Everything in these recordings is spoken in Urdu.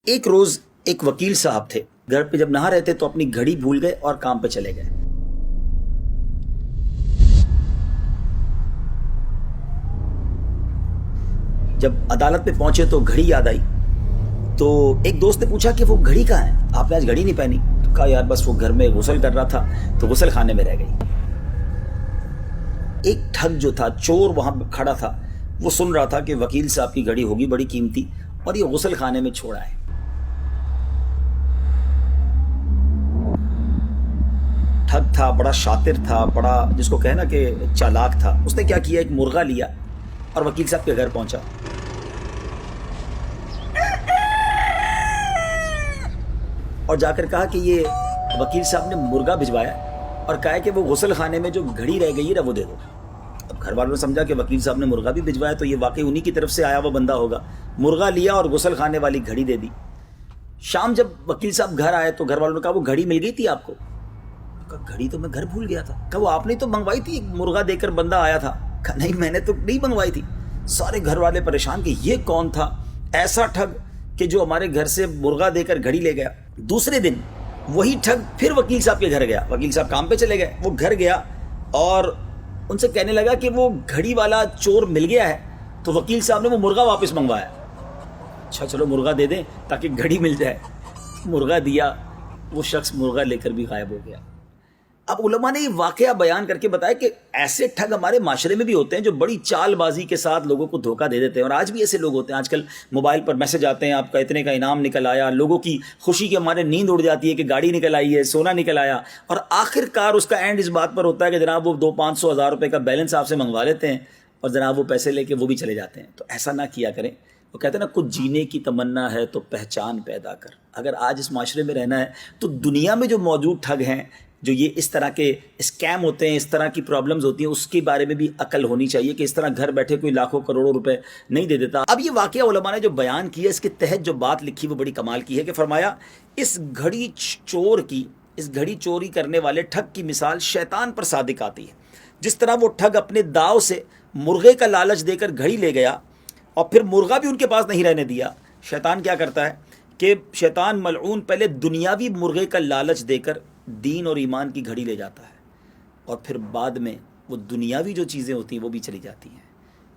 ایک روز ایک وکیل صاحب تھے، گھر پہ جب نہا رہے تھے تو اپنی گھڑی بھول گئے اور کام پہ چلے گئے۔ جب عدالت پہ پہنچے تو گھڑی یاد آئی، تو ایک دوست نے پوچھا کہ وہ گھڑی کہاں ہے، آپ نے آج گھڑی نہیں پہنی؟ تو کہا یار بس وہ گھر میں غسل کر رہا تھا تو غسل خانے میں رہ گئی۔ ایک ٹھگ جو تھا، چور وہاں کھڑا تھا، وہ سن رہا تھا کہ وکیل صاحب کی گھڑی ہوگی بڑی قیمتی اور یہ غسل خانے میں چھوڑا ہے۔ ٹھگ تھا، بڑا شاطر تھا، بڑا جس کو کہنا کہ چالاک تھا۔ اس نے کیا کیا، ایک مرغا لیا اور وکیل صاحب کے گھر پہنچا اور جا کر کہا کہ یہ وکیل صاحب نے مرغا بھجوایا اور کہا کہ وہ غسل خانے میں جو گھڑی رہ گئی ہے وہ دے دو۔ اب گھر والوں نے سمجھا کہ وکیل صاحب نے مرغا بھی بھجوایا تو یہ واقعی انہی کی طرف سے آیا ہوا بندہ ہوگا۔ مرغا لیا اور غسل خانے والی گھڑی دے دی۔ شام جب وکیل صاحب گھر آئے تو گھر والوں نے کہا وہ گھڑی مل گئی تھی آپ کو؟ کہا گھڑی تو میں گھر بھول گیا تھا۔ کہا وہ آپ نے تو منگوائی تھی، ایک مرغا دے کر بندہ آیا تھا۔ کہا نہیں میں نے تو نہیں منگوائی تھی۔ سارے گھر والے پریشان کہ یہ کون تھا ایسا ٹھگ کہ جو ہمارے گھر سے مرغا دے کر گھڑی لے گیا۔ دوسرے دن وہی ٹھگ پھر وکیل صاحب کے گھر گیا۔ وکیل صاحب کام پہ چلے گئے، وہ گھر گیا اور ان سے کہنے لگا کہ وہ گھڑی والا چور مل گیا ہے۔ تو وکیل صاحب نے وہ مرغا واپس منگوایا۔ اچھا چلو مرغا دے دیں تاکہ گھڑی مل جائے۔ مرغا دیا، وہ شخص مرغا لے کر بھی غائب ہو گیا۔ اب علماء نے یہ واقعہ بیان کر کے بتایا کہ ایسے ٹھگ ہمارے معاشرے میں بھی ہوتے ہیں جو بڑی چال بازی کے ساتھ لوگوں کو دھوکہ دے دیتے ہیں، اور آج بھی ایسے لوگ ہوتے ہیں۔ آج کل موبائل پر میسج آتے ہیں آپ کا اتنے کا انعام نکل آیا، لوگوں کی خوشی کے ہمارے نیند اڑ جاتی ہے کہ گاڑی نکل آئی ہے، سونا نکل آیا، اور آخر کار اس کا اینڈ اس بات پر ہوتا ہے کہ جناب وہ 200-500 ہزار روپے کا بیلنس آپ سے منگوا لیتے ہیں اور جناب وہ پیسے لے کے وہ بھی چلے جاتے ہیں۔ تو ایسا نہ کیا کریں۔ وہ کہتے ہیں نا کچھ جینے کی تمنا ہے تو پہچان پیدا کر۔ اگر آج اس معاشرے میں رہنا ہے تو دنیا میں جو موجود ٹھگ ہیں، جو یہ اس طرح کے اسکیم ہوتے ہیں، اس طرح کی پرابلمز ہوتی ہیں، اس کے بارے میں بھی عقل ہونی چاہیے کہ اس طرح گھر بیٹھے کوئی لاکھوں کروڑوں روپے نہیں دے دیتا۔ اب یہ واقعہ علماء نے جو بیان کیا، اس کے تحت جو بات لکھی وہ بڑی کمال کی ہے کہ فرمایا اس گھڑی چوری کرنے والے ٹھگ کی مثال شیطان پر صادق آتی ہے۔ جس طرح وہ ٹھگ اپنے داؤ سے مرغے کا لالچ دے کر گھڑی لے گیا اور پھر مرغا بھی ان کے پاس نہیں رہنے دیا، شیطان کیا کرتا ہے کہ شیطان ملعون پہلے دنیاوی مرغے کا لالچ دے کر دین اور ایمان کی گھڑی لے جاتا ہے اور پھر بعد میں وہ دنیاوی جو چیزیں ہوتی ہیں وہ بھی چلی جاتی ہیں۔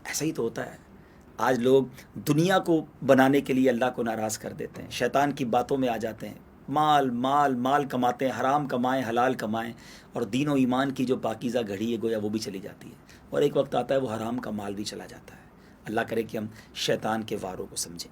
ایسا ہی تو ہوتا ہے۔ آج لوگ دنیا کو بنانے کے لیے اللہ کو ناراض کر دیتے ہیں، شیطان کی باتوں میں آ جاتے ہیں، مال مال مال کماتے ہیں، حرام کمائیں حلال کمائیں، اور دین و ایمان کی جو پاکیزہ گھڑی ہے گویا وہ بھی چلی جاتی ہے، اور ایک وقت آتا ہے وہ حرام کا مال بھی چلا جاتا ہے۔ اللہ کرے کہ ہم شیطان کے واروں کو سمجھیں۔